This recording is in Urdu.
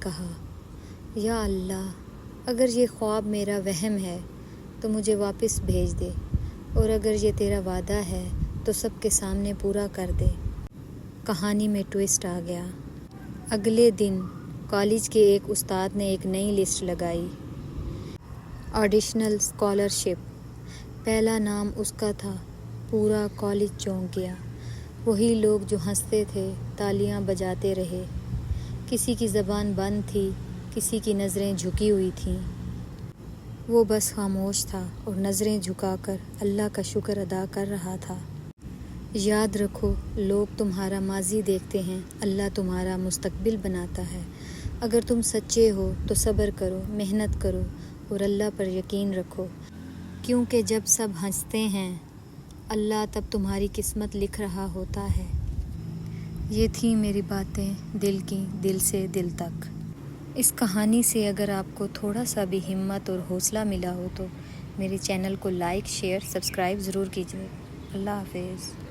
کہا، یا اللہ، اگر یہ خواب میرا وہم ہے تو مجھے واپس بھیج دے، اور اگر یہ تیرا وعدہ ہے تو سب کے سامنے پورا کر دے۔ کہانی میں ٹوئسٹ آ گیا۔ اگلے دن کالج کے ایک استاد نے ایک نئی لسٹ لگائی، آڈیشنل اسکالرشپ۔ پہلا نام اس کا تھا۔ پورا کالج چونک گیا۔ وہی لوگ جو ہنستے تھے تالیاں بجاتے رہے۔ کسی کی زبان بند تھی، کسی کی نظریں جھکی ہوئی تھیں۔ وہ بس خاموش تھا اور نظریں جھکا کر اللہ کا شکر ادا کر رہا تھا۔ یاد رکھو، لوگ تمہارا ماضی دیکھتے ہیں، اللہ تمہارا مستقبل بناتا ہے۔ اگر تم سچے ہو تو صبر کرو، محنت کرو اور اللہ پر یقین رکھو، کیونکہ جب سب ہنستے ہیں اللہ تب تمہاری قسمت لکھ رہا ہوتا ہے۔ یہ تھیں میری باتیں دل کی، دل سے دل تک۔ اس کہانی سے اگر آپ کو تھوڑا سا بھی ہمت اور حوصلہ ملا ہو تو میرے چینل کو لائک، شیئر، سبسکرائب ضرور کیجیے۔ اللہ حافظ۔